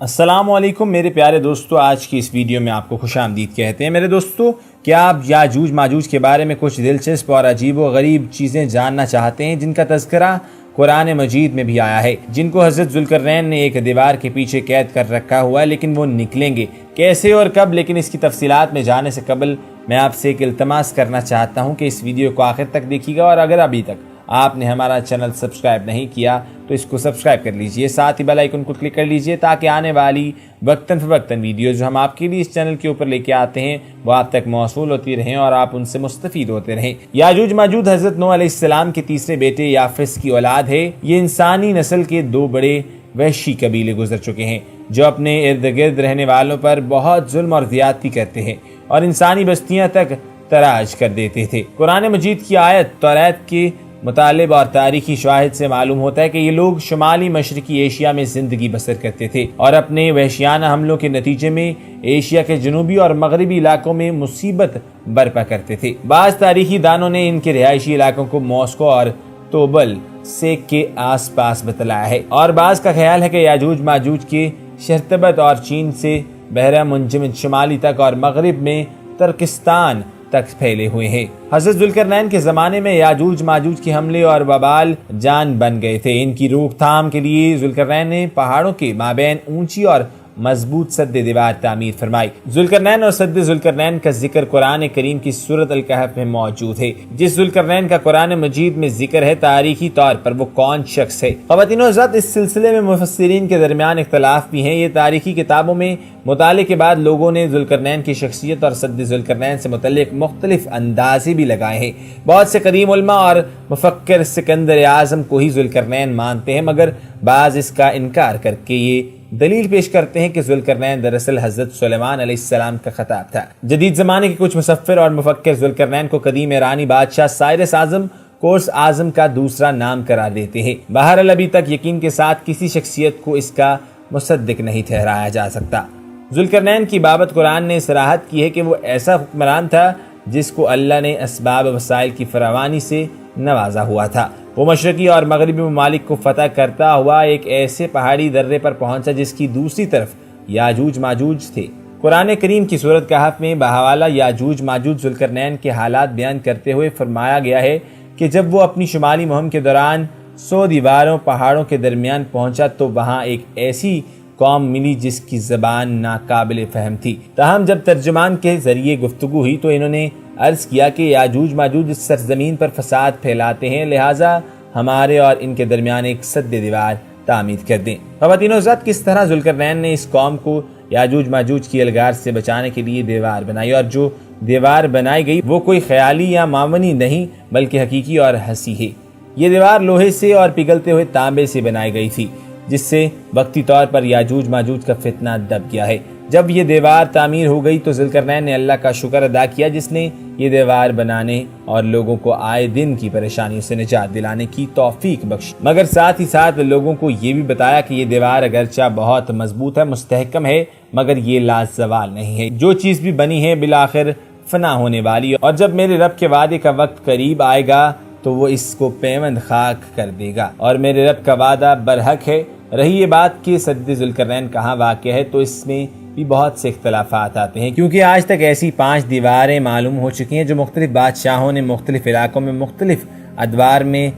السلام علیکم میرے پیارے دوستو، آج کی اس ویڈیو میں آپ کو خوش آمدید کہتے ہیں۔ میرے دوستو، کیا آپ یاجوج ماجوج کے بارے میں کچھ دلچسپ اور عجیب و غریب چیزیں جاننا چاہتے ہیں جن کا تذکرہ قرآن مجید میں بھی آیا ہے، جن کو حضرت ذوالقرنین نے ایک دیوار کے پیچھے قید کر رکھا ہوا ہے، لیکن وہ نکلیں گے کیسے اور کب؟ لیکن اس کی تفصیلات میں جانے سے قبل میں آپ سے ایک التماس کرنا چاہتا ہوں کہ اس ویڈیو کو آخر تک دیکھیے گا، اور اگر ابھی تک آپ نے ہمارا چینل سبسکرائب نہیں کیا تو اس کو سبسکرائب کر لیجئے، ساتھ ہی بیل آئیکن کو کلک کر لیجئے تاکہ آنے والی وقتاً فوقتاً ویڈیوز جو ہم آپ کے لیے اس چینل کے اوپر لے کے آتے ہیں وہ آپ تک موصول ہوتی رہیں اور آپ ان سے مستفید ہوتے رہیں۔ یاجوج ماجوج حضرت نوح علیہ السلام کے تیسرے بیٹے یافس کی اولاد ہے۔ یہ انسانی نسل کے دو بڑے وحشی قبیلے گزر چکے ہیں جو اپنے ارد گرد رہنے والوں پر بہت ظلم اور زیادتی کرتے ہیں اور انسانی بستیاں تک تراش کر دیتے تھے۔ قرآن مجید کی آیت توریت کے مطالب اور تاریخی شواہد سے معلوم ہوتا ہے کہ یہ لوگ شمالی مشرقی ایشیا میں زندگی بسر کرتے تھے اور اپنے وحشیانہ حملوں کے نتیجے میں ایشیا کے جنوبی اور مغربی علاقوں میں مصیبت برپا کرتے تھے۔ بعض تاریخی دانوں نے ان کے رہائشی علاقوں کو ماسکو اور توبل سیک کے آس پاس بتلایا ہے، اور بعض کا خیال ہے کہ یاجوج ماجوج کے شرطبت اور چین سے بحیرہ منجمد شمالی تک اور مغرب میں ترکستان تک پھیلے ہوئے ہیں۔ حضرت ذوالقرنین کے زمانے میں یاجوج ماجوج کے حملے اور وبال جان بن گئے تھے۔ ان کی روک تھام کے لیے ذوالقرنین نے پہاڑوں کے مابین اونچی اور مضبوط سد دیوار تعمیر فرمائی۔ ذوالقرنین اور سد ذوالقرنین کا ذکر قرآن کریم کی سورۃ الکہف میں موجود ہے۔ جس ذوالقرنین کا قرآن مجید میں ذکر ہے، تاریخی طور پر وہ کون شخص ہے؟ خواتین و حضرات، اس سلسلے میں مفسرین کے درمیان اختلاف بھی ہیں۔ یہ تاریخی کتابوں میں مطالعے کے بعد لوگوں نے ذوالقرنین کی شخصیت اور سد ذوالقرنین سے متعلق مختلف اندازے بھی لگائے ہیں۔ بہت سے قدیم علماء اور مفکر سکندر اعظم کو ہی ذوالقرنین مانتے ہیں، مگر بعض اس کا انکار کر کے یہ دلیل پیش کرتے ہیں کہ ذوالقرنین دراصل حضرت سلیمان علیہ السلام کا خطاب تھا۔ جدید زمانے کے کچھ مفسر اور مفکر ذوالقرنین کو قدیم ایرانی بادشاہ سائرس اعظم کورس اعظم کا دوسرا نام قرار دیتے ہیں۔ بہرحال ابھی تک یقین کے ساتھ کسی شخصیت کو اس کا مصدق نہیں ٹھہرایا جا سکتا۔ ذوالقرنین کی بابت قرآن نے صراحت کی ہے کہ وہ ایسا حکمران تھا جس کو اللہ نے اسباب وسائل کی فراوانی سے نوازا ہوا تھا۔ وہ مشرقی اور مغربی ممالک کو فتح کرتا ہوا ایک ایسے پہاڑی درے پر پہنچا جس کی دوسری طرف یاجوج ماجوج تھے۔ قرآن کریم کی سورۃ کہف میں بحوالہ یاجوج ماجوج ذوالقرنین کے حالات بیان کرتے ہوئے فرمایا گیا ہے کہ جب وہ اپنی شمالی مہم کے دوران 100 دیواروں پہاڑوں کے درمیان پہنچا تو وہاں ایک ایسی قوم ملی جس کی زبان ناقابل فہم تھی۔ تاہم جب ترجمان کے ذریعے گفتگو ہوئی تو انہوں نے عرض کیا کہ یاجوج ماجوج اس سرزمین پر فساد پھیلاتے ہیں، لہٰذا ہمارے اور ان کے درمیان ایک سد دیوار تعمیر کر دیں۔ خواتین و حضرات، کس طرح ذوالقرنین نے اس قوم کو یاجوج ماجوج کی الغار سے بچانے کے لیے دیوار بنائی، اور جو دیوار بنائی گئی وہ کوئی خیالی یا معمولی نہیں بلکہ حقیقی اور حسی ہے۔ یہ دیوار لوہے سے اور پگھلتے ہوئے تانبے سے بنائی گئی تھی، جس سے وقتی طور پر یاجوج ماجوج کا فتنہ دب گیا ہے۔ جب یہ دیوار تعمیر ہو گئی تو ذوالقرنین نے اللہ کا شکر ادا کیا جس نے یہ دیوار بنانے اور لوگوں کو آئے دن کی پریشانیوں سے نجات دلانے کی توفیق بخشی، مگر ساتھ ہی ساتھ لوگوں کو یہ بھی بتایا کہ یہ دیوار اگرچہ بہت مضبوط ہے، مستحکم ہے، مگر یہ لازوال نہیں ہے۔ جو چیز بھی بنی ہے بالآخر فنا ہونے والی، اور جب میرے رب کے وعدے کا وقت قریب آئے گا تو وہ اس کو پیوند خاک کر دے گا، اور میرے رب کا وعدہ برحق ہے۔ رہی یہ بات کہ سد ذوالقرنین کہاں واقع ہے تو اس میں بھی بہت سے اختلافات آتے ہیں، کیونکہ آج تک ایسی 5 دیواریں معلوم ہو چکی ہیں جو مختلف بادشاہوں نے مختلف علاقوں میں مختلف ادوار میں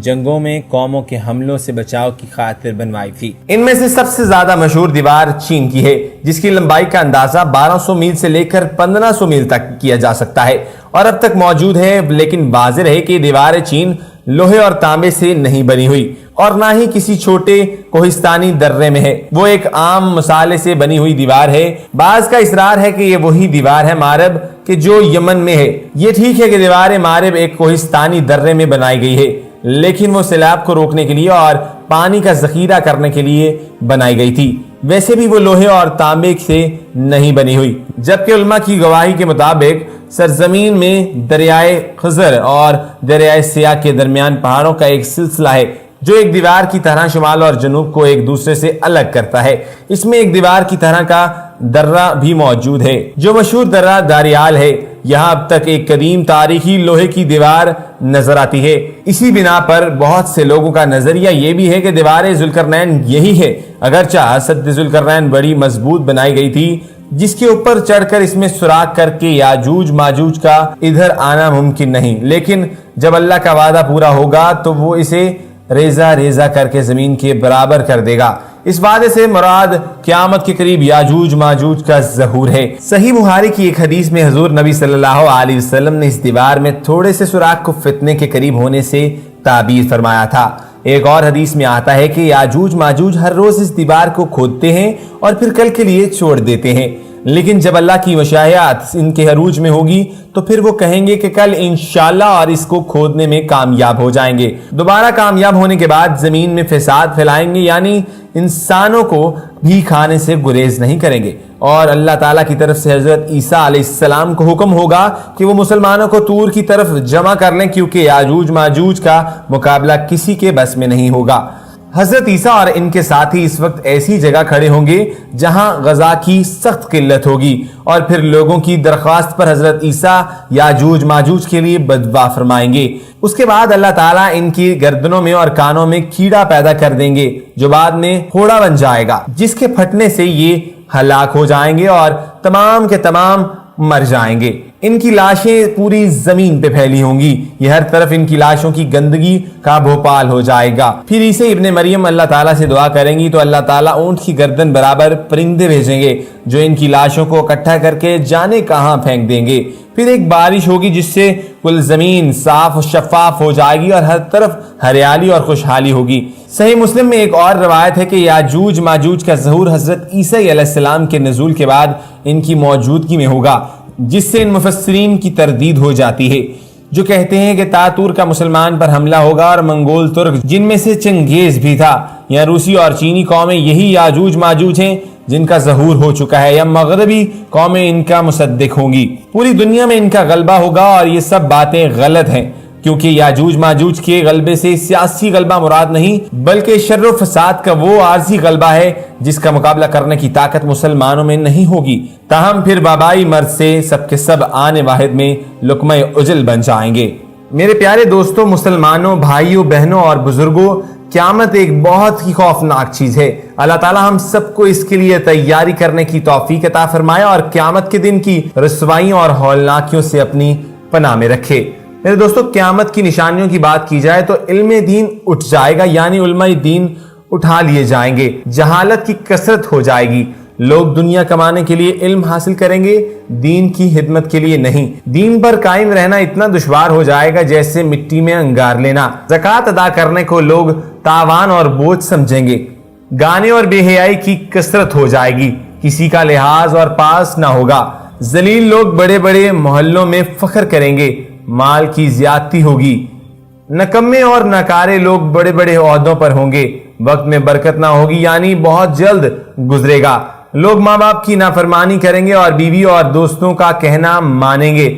جنگوں میں قوموں کے حملوں سے بچاؤ کی خاطر بنوائی تھی۔ ان میں سے سب سے زیادہ مشہور دیوار چین کی ہے، جس کی لمبائی کا اندازہ 1200 میل سے لے کر 1500 میل تک کیا جا سکتا ہے اور اب تک موجود ہے، لیکن واضح ہے کہ دیوار چین لوہے اور تانبے سے نہیں بنی ہوئی اور نہ ہی کسی چھوٹے کوہستانی درے میں ہے۔ وہ ایک عام مسالے سے بنی ہوئی دیوار ہے۔ بعض کا اصرار ہے کہ یہ وہی دیوار ہے مارب کہ جو یمن میں ہے۔ یہ ٹھیک ہے کہ دیوار مارب ایک کوہستانی درے میں بنائی گئی ہے، لیکن وہ سیلاب کو روکنے کے لیے اور پانی کا ذخیرہ کرنے کے لیے بنائی گئی تھی۔ ویسے بھی وہ لوہے اور تانبے سے نہیں بنی ہوئی، جبکہ علماء کی گواہی کے مطابق سرزمین میں دریائے خزر اور دریائے سیاہ کے درمیان پہاڑوں کا ایک سلسلہ ہے جو ایک دیوار کی طرح شمال اور جنوب کو ایک دوسرے سے الگ کرتا ہے۔ اس میں ایک دیوار کی طرح کا درہ بھی موجود ہے جو مشہور درہ داریال ہے۔ یہاں اب تک ایک قدیم تاریخی لوہے کی دیوار نظر آتی ہے۔ اسی بنا پر بہت سے لوگوں کا نظریہ یہ بھی ہے کہ دیوار ذوالقرنین یہی ہے، اگرچہ سد ذوالقرنین بڑی مضبوط بنائی گئی تھی جس کے اوپر چڑھ کر اس میں سوراخ کر کے یاجوج ماجوج کا ادھر آنا ممکن نہیں، لیکن جب اللہ کا وعدہ پورا ہوگا تو وہ اسے ریزہ ریزہ کر کے زمین کے برابر کر دے گا۔ اس وعدے سے مراد قیامت کے قریب یاجوج ماجوج کا ظہور ہے۔ صحیح بخاری کی ایک حدیث میں حضور نبی صلی اللہ علیہ وسلم نے اس دیوار میں تھوڑے سے سوراخ کو فتنے کے قریب ہونے سے تعبیر فرمایا تھا۔ ایک اور حدیث میں آتا ہے کہ یاجوج ماجوج ہر روز اس دیوار کو کھودتے ہیں اور پھر کل کے لیے چھوڑ دیتے ہیں، لیکن جب اللہ کی مشیات ان کے عروج میں ہوگی تو پھر وہ کہیں گے کہ کل انشاءاللہ، اور اس کو کھودنے میں کامیاب ہو جائیں گے۔ دوبارہ کامیاب ہونے کے بعد زمین میں فساد پھیلائیں گے، یعنی انسانوں کو بھی کھانے سے گریز نہیں کریں گے، اور اللہ تعالیٰ کی طرف سے حضرت عیسیٰ علیہ السلام کو حکم ہوگا کہ وہ مسلمانوں کو طور کی طرف جمع کر لیں، کیونکہ یاجوج ماجوج کا مقابلہ کسی کے بس میں نہیں ہوگا۔ حضرت عیسیٰ اور ان کے ساتھی اس وقت ایسی جگہ کھڑے ہوں گے جہاں غذا کی سخت قلت ہوگی، اور پھر لوگوں کی درخواست پر حضرت عیسیٰ یاجوج ماجوج کے لیے بددعا فرمائیں گے۔ اس کے بعد اللہ تعالیٰ ان کی گردنوں میں اور کانوں میں کیڑا پیدا کر دیں گے جو بعد میں پھوڑا بن جائے گا، جس کے پھٹنے سے یہ ہلاک ہو جائیں گے اور تمام کے تمام مر جائیں گے۔ ان کی لاشیں پوری زمین پہ پھیلی ہوں گی، یہ ہر طرف ان کی لاشوں کی گندگی کا بھوپال ہو جائے گا۔ پھر عیسی ابن مریم اللہ تعالیٰ سے دعا کریں گی تو اللہ تعالیٰ اونٹ کی گردن برابر پرندے بھیجیں گے جو ان کی لاشوں کو اکٹھا کر کے جانے کہاں پھینک دیں گے۔ پھر ایک بارش ہوگی جس سے کل زمین صاف و شفاف ہو جائے گی اور ہر طرف ہریالی اور خوشحالی ہوگی۔ صحیح مسلم میں ایک اور روایت ہے کہ یاجوج ماجوج کا ظہور حضرت عیسیٰ علیہ السلام کے نزول کے بعد ان کی موجودگی میں ہوگا، جس سے ان مفسرین کی تردید ہو جاتی ہے جو کہتے ہیں کہ تاتور کا مسلمان پر حملہ ہوگا اور منگول ترک، جن میں سے چنگیز بھی تھا، یا روسی اور چینی قومیں یہی یاجوج ماجوج ہیں جن کا ظہور ہو چکا ہے، یا مغربی قومیں ان کا مصدق ہوں گی۔ پوری دنیا میں ان کا غلبہ ہوگا، اور یہ سب باتیں غلط ہیں، کیونکہ یاجوج ماجوج کے غلبے سے سیاسی غلبہ مراد نہیں بلکہ شر و فساد کا وہ عارضی غلبہ ہے جس کا مقابلہ کرنے کی طاقت مسلمانوں میں نہیں ہوگی۔ تاہم پھر بابائی مرض سے سب کے سب آنے واحد میں لقمہ اجل بن جائیں گے۔ میرے پیارے دوستوں، مسلمانوں، بھائیوں، بہنوں اور بزرگوں، قیامت ایک بہت ہی خوفناک چیز ہے۔ اللہ تعالی ہم سب کو اس کے لیے تیاری کرنے کی توفیق عطا فرمائے اور قیامت کے دن کی رسوائیوں اور ہولناکیوں سے اپنی پناہ میں رکھے۔ میرے دوستو، قیامت کی نشانیوں کی بات کی جائے تو علم دین اٹھ جائے گا، یعنی علماء دین اٹھا لیے جائیں گے، جہالت کی کثرت ہو جائے گی، لوگ دنیا کمانے کے لیے علم حاصل کریں گے، دین کی خدمت کے لیے نہیں۔ دین پر قائم رہنا اتنا دشوار ہو جائے گا جیسے مٹی میں انگار لینا۔ زکوٰۃ ادا کرنے کو لوگ تاوان اور بوجھ سمجھیں گے، گانے اور بے حیائی کی کثرت ہو جائے گی، کسی کا لحاظ اور پاس نہ ہوگا، ذلیل لوگ بڑے بڑے محلوں میں فخر کریں گے، مال کی زیادتی ہوگی، نکمے اور ناکارے لوگ بڑے بڑے عہدوں پر ہوں گے، وقت میں برکت نہ ہوگی، یعنی بہت جلد گزرے گا، لوگ ماں باپ کی نافرمانی کریں گے اور بیوی اور دوستوں کا کہنا مانیں گے۔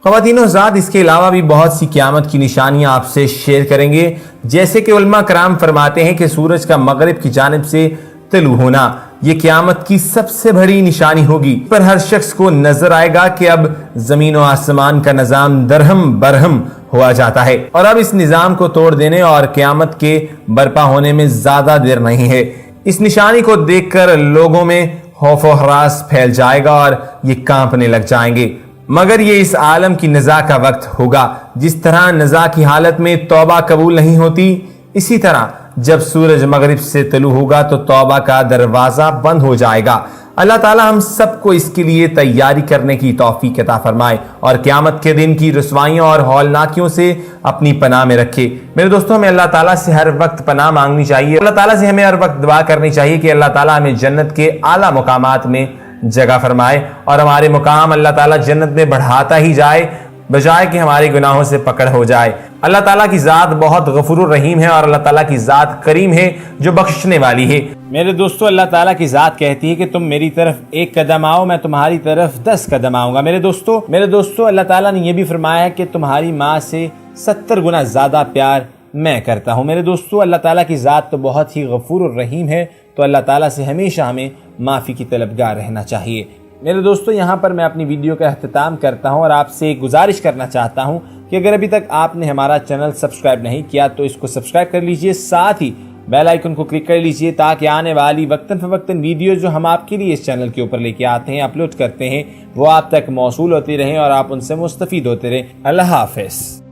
خواتین و حضرات، اس کے علاوہ بھی بہت سی قیامت کی نشانیاں آپ سے شیئر کریں گے، جیسے کہ علماء کرام فرماتے ہیں کہ سورج کا مغرب کی جانب سے طلوع ہونا یہ قیامت کی سب سے بڑی نشانی ہوگی۔ پر ہر شخص کو نظر آئے گا کہ اب زمین و آسمان کا نظام درہم برہم ہوا جاتا ہے، اور اب اس نظام کو توڑ دینے اور قیامت کے برپا ہونے میں زیادہ دیر نہیں ہے۔ اس نشانی کو دیکھ کر لوگوں میں خوف و ہراس پھیل جائے گا اور یہ کانپنے لگ جائیں گے، مگر یہ اس عالم کی نزاع کا وقت ہوگا۔ جس طرح نزاع کی حالت میں توبہ قبول نہیں ہوتی، اسی طرح جب سورج مغرب سے طلوع ہوگا تو توبہ کا دروازہ بند ہو جائے گا۔ اللہ تعالی ہم سب کو اس کے لیے تیاری کرنے کی توفیق عطا فرمائے اور قیامت کے دن کی رسوائیوں اور ہولناکیوں سے اپنی پناہ میں رکھے۔ میرے دوستوں، ہمیں اللہ تعالیٰ سے ہر وقت پناہ مانگنی چاہیے، اللہ تعالیٰ سے ہمیں ہر وقت دعا کرنی چاہیے کہ اللہ تعالیٰ ہمیں جنت کے اعلیٰ مقامات میں جگہ فرمائے اور ہمارے مقام اللہ تعالیٰ جنت میں بڑھاتا ہی جائے، بجائے کہ ہمارے گناہوں سے پکڑ ہو جائے۔ اللہ تعالیٰ کی ذات بہت غفور الرحیم ہے اور اللہ تعالیٰ کی ذات کریم ہے جو بخشنے والی ہے۔ میرے دوستو، اللہ تعالیٰ کی ذات کہتی ہے کہ تم میری طرف 1 قدم آؤ، میں تمہاری طرف 10 قدم آؤں گا۔ میرے دوستو اللہ تعالیٰ نے یہ بھی فرمایا ہے کہ تمہاری ماں سے 70 گنا زیادہ پیار میں کرتا ہوں۔ میرے دوستو، اللہ تعالیٰ کی ذات تو بہت ہی غفور الرحیم ہے، تو اللہ تعالیٰ سے ہمیشہ ہمیں معافی کی طلبگار رہنا چاہیے۔ میرے دوستو، یہاں پر میں اپنی ویڈیو کا اختتام کرتا ہوں اور آپ سے ایک گزارش کرنا چاہتا ہوں کہ اگر ابھی تک آپ نے ہمارا چینل سبسکرائب نہیں کیا تو اس کو سبسکرائب کر لیجئے، ساتھ ہی بیل آئیکن کو کلک کر لیجئے تاکہ آنے والی وقتاً فوقتاً ویڈیو جو ہم آپ کے لیے اس چینل کے اوپر لے کے آتے ہیں، اپلوڈ کرتے ہیں، وہ آپ تک موصول ہوتی رہیں اور آپ ان سے مستفید ہوتے رہیں۔ اللہ حافظ۔